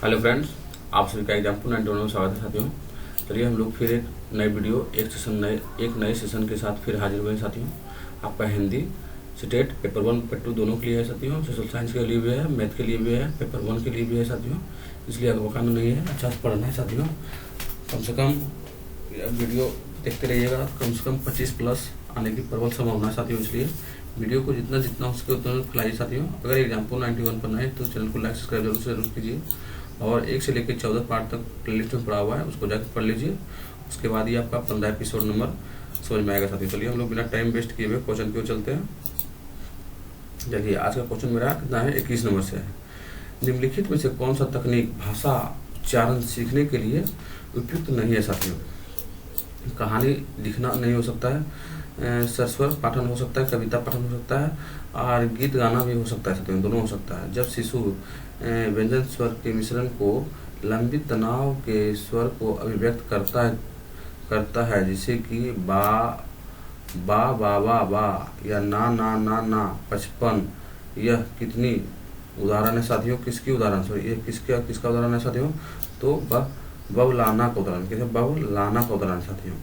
Hello friends, आप सभी का एग्जाम्पल 91 में स्वागत है साथियों। चलिए हम लोग फिर एक नई वीडियो एक नए सेशन के साथ फिर हाजिर हुए हैं साथियों। आपका हिंदी स्टेट पेपर 1 पेपर 2 दोनों के लिए है साथियों। सोशल साइंस के लिए भी है, मैथ के लिए भी है, पेपर 1 के लिए भी है साथियों। इसलिए अगर वकाना नहीं है, अच्छा से पढ़ना है साथियों। कम से कम वीडियो देखते रहिएगा, कम से कम 25 प्लस आने की प्रबल संभावना है साथियों। इसलिए वीडियो को जितना जितना हो सके उतना खिलाइए साथियों। अगर एग्जाम्पल 91 पर नए तो चैनल को लाइक सब्सक्राइब जरूर कीजिए और 1 से लेकर 14 पार्ट तक प्लेलिस्ट में पड़ा हुआ है, उसको जाकर पढ़ लीजिए। उसके बाद ही आपका 15 एपिसोड नंबर समझ में आएगा साथियों। चलिए हम लोग बिना टाइम वेस्ट किए हुए क्वेश्चन की ओर चलते हैं। देखिए आज का क्वेश्चन मेरा कितना है, 21 नंबर से है। निम्नलिखित में से कौन सा तकनीक भाषा उच्चारण सीखने के लिए उपयुक्त नहीं है साथियों। कहानी लिखना नहीं हो सकता है, सरस्वर पाठन हो सकता है, कविता पाठन हो सकता है और गीत गाना भी हो सकता है साथियों, दोनों हो सकता है। जब शिशु व्यंजन स्वर के मिश्रण को लंबित तनाव के स्वर को अभिव्यक्त करता है जैसे कि बा बा बा बा बा या ना ना ना ना 55। यह कितनी उदाहरण है साथियों, किसकी उदाहरण, सॉरी ये किसका उदाहरण है साथियों, तो बबलाना का उदाहरण, कैसे बबलाना का उदाहरण साथियों।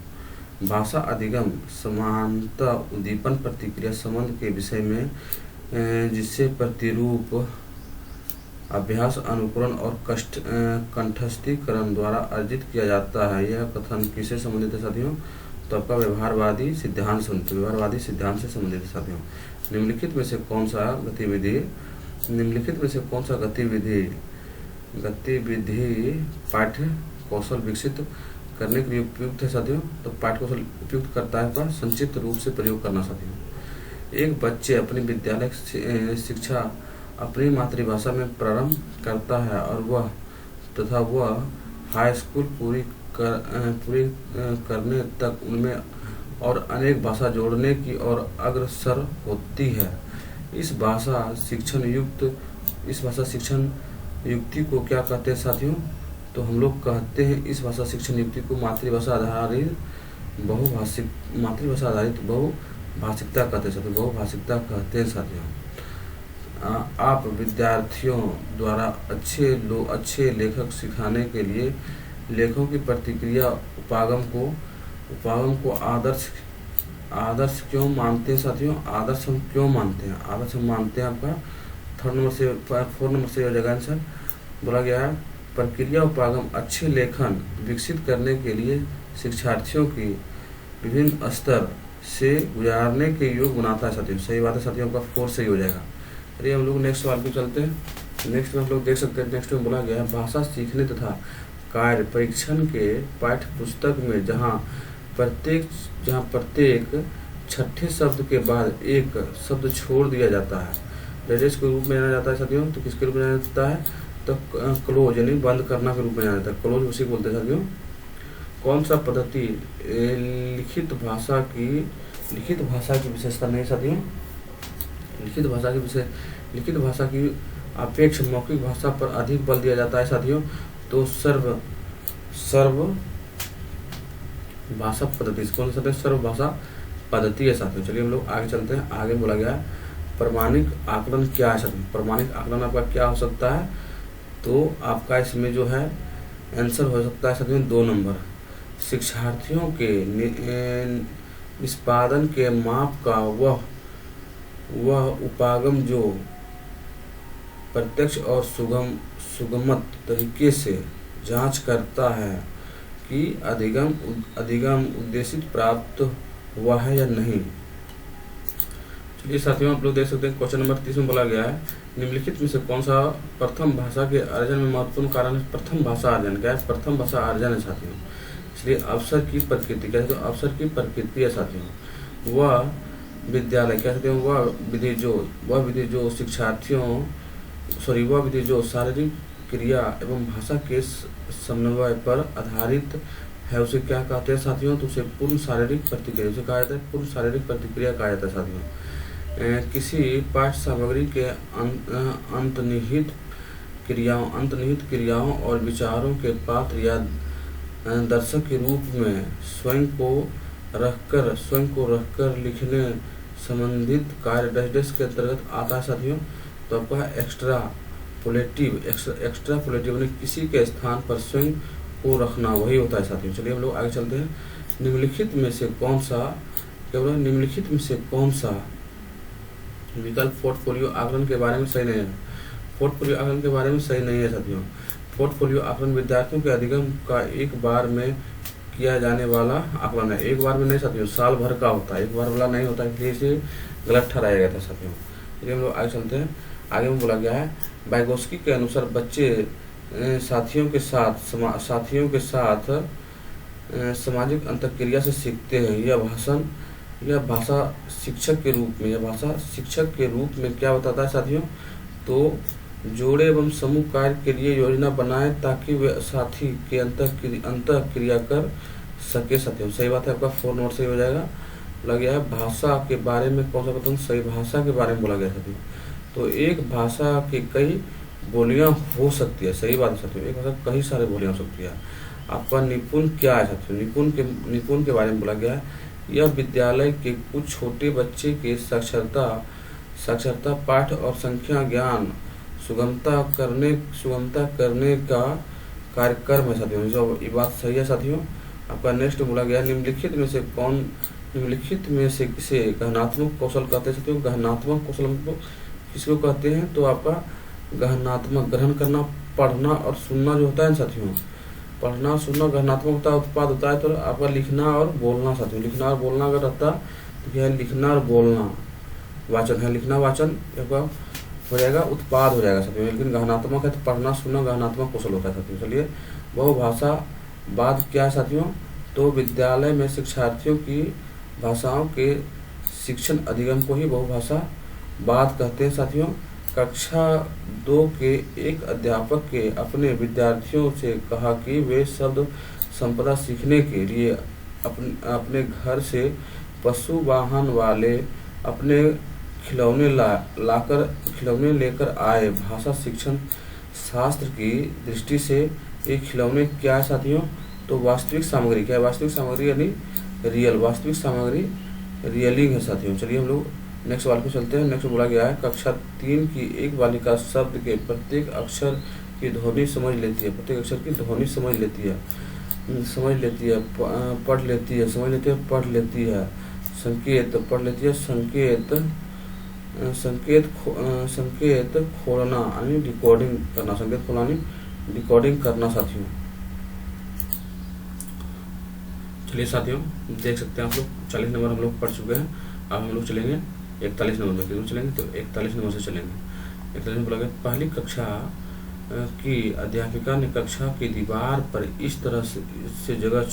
भाषा अधिगम समानता उद्दीपन प्रतिक्रिया संबंध के विषय में जिससे प्रतिरूप अभ्यास अनुकरण और कंठस्थीकरण द्वारा अर्जित किया जाता है। यह कथन किससे संबंधित है साथियों, तो आपका व्यवहारवादी सिद्धांत से संबंधित है साथियों। निम्नलिखित में से कौन सा गतिविधि पाठ्य कौशल विकसित करने के लिए उपयुक्त है साथियों, तो पाठ्य कौशल उपयुक्त करता है का संक्षिप्त रूप से प्रयोग करना साथियों। एक बच्चे अपनी विद्यालय शिक्षा अपनी मातृभाषा में प्रारंभ करता है और वह हाई स्कूल पूरी करने तक उनमें और अनेक भाषा जोड़ने की ओर अग्रसर होती है। इस भाषा शिक्षण युक्ति को क्या कहते हैं साथियों, तो हम लोग कहते हैं इस भाषा शिक्षण युक्ति को मातृभाषा आधारित बहुभाषिकता कहते हैं साथियों। आप विद्यार्थियों द्वारा अच्छे लेखक सिखाने के लिए लेखकों की प्रतिक्रिया उपागम को आदर्श क्यों मानते हैं साथियों। आदर्श हम क्यों मानते हैं, आपका 4 नंबर से हो जाएगा आंसर। बोला गया है प्रक्रिया उपागम अच्छे लेखन विकसित करने के लिए शिक्षार्थियों की विभिन्न स्तर से गुजारने के योग्य बनाता है साथियों। सही बात है साथियों, का 4 सही हो जाएगा। चलिए हम लोग नेक्स्ट सवाल पे चलते हैं। नेक्स्ट में हम लोग देख सकते हैं, नेक्स्ट में बोला गया है भाषा सीखने तथा कार्य परीक्षण के पाठ्य पुस्तक में जहाँ प्रत्येक छठे शब्द के बाद एक शब्द छोड़ दिया जाता है रेडियस के रूप में जाना जाता है साथियों। तो किसके रूप में जाना जाता है, तो क्लोज यानी बंद करना के रूप में जाना जाता है, क्लोज उसी बोलते हैं साथियों। कौन सा पद्धति लिखित भाषा की विशेषता नहीं साथियों। लिखित भाषा की अपेक्ष मौखिक भाषा पर अधिक बल दिया जाता है साथियों। तो सर्व भाषा पद्धति, कौन सा सर्व भाषा पद्धति है साथियों। चलिए हम लोग आगे चलते हैं। आगे बोला गया है प्रमाणिक आकलन क्या है साथियों। प्रमाणिक आकलन आपका क्या हो सकता है, तो आपका इसमें जो है आंसर हो सकता है साथियों 2 नंबर। शिक्षार्थियों के निष्पादन के माप का वह उपागम जो प्रत्यक्ष और सुगमत तरीके से जांच करता है कि अधिगम उद्देशित प्राप्त हुआ है या नहीं। चलिए साथियों आप लोग देख सकते हैं क्वेश्चन नंबर 30 में बोला गया है निम्नलिखित में से कौन सा प्रथम भाषा के अर्जन में महत्वपूर्ण कारण है। प्रथम भाषा अर्जन क्या है, प्रथम भाषा अर्जन है साथियों। इसलिए अवसर की प्रकृति क्या है, तो अवसर की प्रकृति है साथियों। वह विद्यालय क्या कहते हैं, वह विधि जो शारीरिक क्रिया एवं भाषा के समन्वय पर आधारित है उसे क्या कहते हैं साथियों, तो उसे पूर्ण शारीरिक प्रतिक्रिया कहा जाता है। पूर्ण शारीरिक प्रतिक्रिया कहा जाता है साथियों। किसी पाठ्य सामग्री के अंतर्निहित क्रियाओं और विचारों के पात्र या दर्शक के रूप में स्वयं को रखकर लिखने संबंधित कार्य डैश के अंतर्गत आता है साथियों। तो आपका एक्स्ट्रा फुलेटिव, एक्स्ट्रापोलेटिव यानी किसी के स्थान पर स्वयं को रखना, वही होता है साथियों। चलिए हम लोग आगे चलते हैं। निम्नलिखित में से कौन सा, क्या बोला, निम्नलिखित में से कौन सा विकल्प पोर्टफोलियो आकलन के बारे में सही नहीं है? पोर्टफोलियो आकलन के बारे में सही नहीं है साथियों। पोर्टफोलियो आकलन विद्यार्थियों के अधिगम का एक बार में किया जाने वाला आकलन है। एक बार में नहीं साथियों, साल भर का होता है, एक बार वाला नहीं होता, इसलिए इसे गलत ठहराया गया था साथियों। चलिए हम लोग आगे चलते हैं। आगे में बोला गया है वाइगोत्स्की के अनुसार बच्चे साथियों के साथ सामाजिक अंतःक्रिया से सीखते हैं। यह भाषा शिक्षक के रूप में क्या बताता है साथियों? तो जोड़े एवं समूह कार्य के लिए योजना बनाएं ताकि वे साथी के अंतःक्रिया कर सके साथियों। सही बात है, आपका 4 नंबर सही हो जाएगा। बोला गया है भाषा के बारे में कौन सा कथन सही? भाषा के बारे में बोला गया साथियों। तो एक भाषा के कई बोलियां हो सकती है, सही बात है साथियों। एक भाषा कई सारे बोलियां हो सकती है। आपका निपुण क्या है साथियों? निपुण के बारे में बोला गया है यह विद्यालय के कुछ छोटे बच्चे के साक्षरता पाठ और संख्या ज्ञान सुगमता करने का कार्यक्रम है साथियों। जो ये बात सही है साथियों। आपका नेक्स्ट बोला गया निम्नलिखित में से किसे गहनात्मक कौशल कहते हैं साथियों? गहनात्मक कौशल किसको कहते हैं? तो आपका गहनात्मक, ग्रहण करना, पढ़ना और सुनना जो होता है साथियों, पढ़ना सुनना गहनात्मक होता है, उत्पाद होता है। तो आपका लिखना और बोलना साथियों, लिखना और बोलना अगर रहता तो यह लिखना और बोलना वाचन है, लिखना वाचन आपका हो जाएगा, उत्पाद हो जाएगा साथियों। लेकिन गहनात्मक है तो पढ़ना सुनना गहनात्मक कौशल होता है साथियों। चलिए बहुभाषावाद क्या है साथियों? तो विद्यालय में शिक्षार्थियों की भाषाओं के शिक्षण अधिगम को ही बहुभाषावाद कहते हैं साथियों। कक्षा 2 के एक अध्यापक के अपने विद्यार्थियों से कहा कि वे शब्द संपदा सीखने के लिए अपने घर से पशु वाहन वाले अपने खिलौने लेकर आए। भाषा शिक्षण शास्त्र की दृष्टि से ये खिलौने क्या है साथियों? तो वास्तविक सामग्री क्या है? वास्तविक सामग्री यानी वास्तविक सामग्री रियलिंग है साथियों। चलिए हम लोग नेक्स्ट सवाल पे चलते हैं। नेक्स्ट बोला गया है कक्षा 3 की एक बालिका शब्द के प्रत्येक अक्षर की ध्वनि समझ लेती है, पढ़ लेती है, संकेत पढ़ लेती है, संकेत खोलना यानी डिकोडिंग करना साथियों। चलिए साथियों देख सकते हैं आप लोग 40 नंबर हम लोग पढ़ चुके हैं। अब हम लोग चलेंगे 41 नंबर में। कितना चलेंगे? तो 41 नंबर से चलेंगे। 41 में बोला गया पहली कक्षा की अध्यापिका ने कक्षा की दीवार पर इस तरह से जगह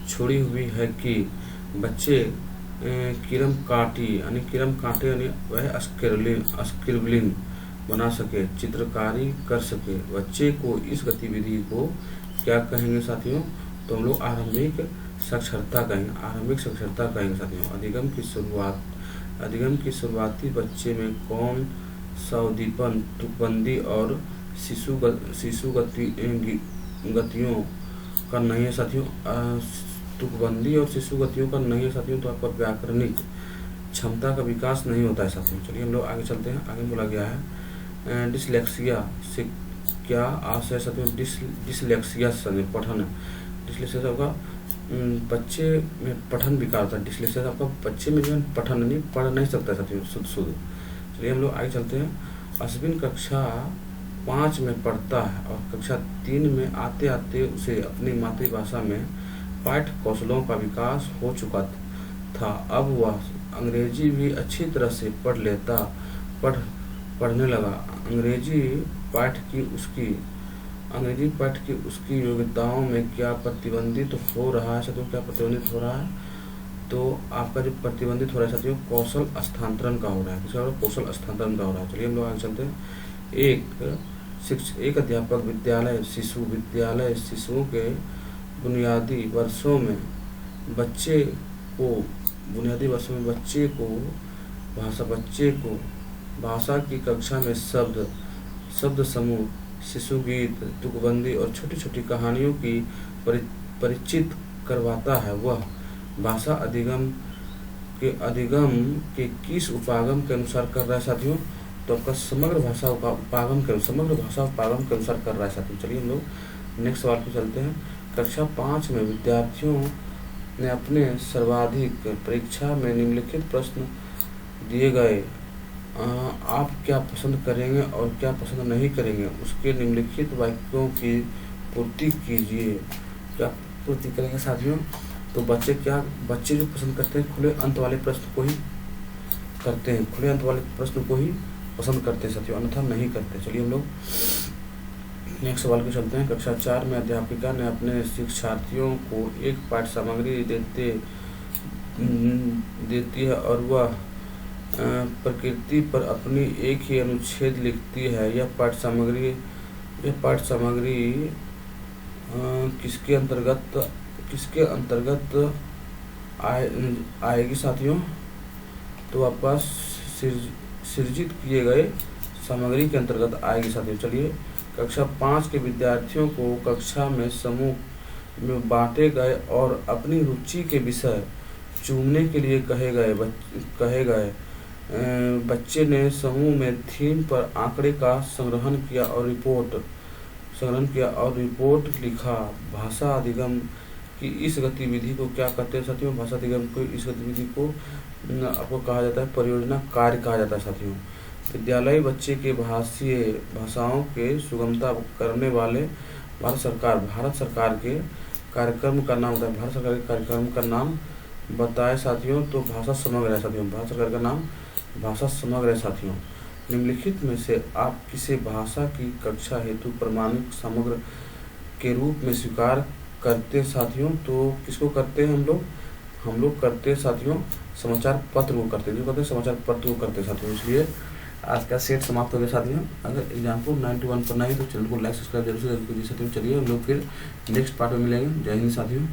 छोड़ी हुई है कि बच्चे किरम काटे यानी वह स्क्रिबलिंग बना सके, चित्रकारी कर सके। बच्चे को इस गतिविधि को क्या कहेंगे साथियों? तो हम लोग आरंभिक साक्षरता कहेंगे साथियों। अधिगम की शुरुआती बच्चे में कौन सा उद्दीपन तुकबंदी और शिशु गतियों का नहीं है साथियों? तुकबंदी और शिशु गतियों का नहीं है साथियों। तो आपका व्याकरणिक क्षमता का विकास नहीं होता है साथियों। चलिए हम लोग आगे चलते हैं। आगे बोला गया है डिसलेक्सिया से क्या आशय है साथियों? डिसलेक्सिया से पठन, डिसलेक्सिया से आपका बच्चे में पठन विकार होता है। डिसलेक्सिया से आपका बच्चे में जो है पठन नहीं पढ़ नहीं सकता साथियों शुद्ध। चलिए हम लोग आगे चलते हैं। अश्विन कक्षा 5 में पढ़ता है और कक्षा 3 में आते आते उसे अपनी मातृभाषा में पाठ्य कौशलों का विकास हो चुका था। अब वह अंग्रेजी भी अच्छी तरह से पढ़ने लगा। अंग्रेजी पाठ की उसकी योग्यताओं में क्या प्रतिबंधित हो रहा है साथियों? क्या प्रतिबंधित हो रहा है? तो आपका जो प्रतिबंधित हो रहा है साथियों कौशल स्थानांतरण का हो रहा है। कौशल स्थानांतरण का हो रहा है। चलिए हम लोग आगे चलते हैं। एक अध्यापक विद्यालय शिशुओं के बुनियादी वर्षों में बच्चे को भाषा की कक्षा में शब्द समूह, शिशु गीत, तुकबंदी और छोटी छोटी कहानियों की परिचित करवाता है। वह भाषा अधिगम के किस उपागम के अनुसार कर रहा है साथियों? तो आपका समग्र भाषा उपागम के अनुसार कर रहा है साथियों। चलिए हम लोग नेक्स्ट सवाल पे चलते हैं। कक्षा 5 में विद्यार्थियों ने अपने सर्वाधिक परीक्षा में निम्नलिखित प्रश्न दिए गए, आप क्या पसंद करेंगे और क्या पसंद नहीं करेंगे, उसके निम्नलिखित वाक्यों की पूर्ति कीजिए। क्या पूर्ति करेंगे साथियों? तो बच्चे जो पसंद करते हैं खुले अंत वाले प्रश्न को ही करते हैं, खुले अंत वाले प्रश्न को ही पसंद करते हैं साथियों, अन्यथा नहीं करते। चलिए हम लोग नेक्स्ट सवाल पे चलते हैं। कक्षा 4 में अध्यापिका ने अपने शिक्षार्थियों को एक पाठ्य सामग्री देती है और वह प्रकृति पर अपनी एक ही अनुच्छेद लिखती है। यह पाठ्य सामग्री किसके अंतर्गत आएगी साथियों? तो आपका सृजित किए गए सामग्री के अंतर्गत आएगी साथियों। चलिए कक्षा 5 के विद्यार्थियों को कक्षा में समूह में बांटे गए और अपनी रुचि के विषय चुनने के लिए कहे गए। बच्चे ने समूह में थीम पर आंकड़े का संग्रहण किया और रिपोर्ट लिखा। भाषा अधिगम की इस गतिविधि को क्या कहते हैं साथियों? भाषा अधिगम को इस गतिविधि को आपको कहा जाता है परियोजना कार्य कहा जाता है साथियों। विद्यालय बच्चे के भाषाओं के सुगमता करने वाले भारत सरकार के कार्यक्रम का नाम बताए। भारत सरकार के कार्यक्रम का नाम बताए साथियों। तो भाषा समग्र है साथियों। भारत सरकार का नाम भाषा समग्र है साथियों। निम्नलिखित में से आप किसे भाषा की कक्षा हेतु प्रमाणिक समग्र के रूप में स्वीकार करते साथियों? तो किसको करते हैं हम लोग करते साथियों समाचार पत्र को करते हैं। जो करते हैं समाचार पत्र को करते साथियों। इसलिए आज का सेट समाप्त हो गया साथियों। अगर एग्जाम को 91 पर नहीं तो चैनल को लाइक सब्सक्राइब जरूर से कीजिए साथियों। चलिए हम लोग फिर नेक्स्ट पार्ट में मिलेंगे। जय हिंद साथियों।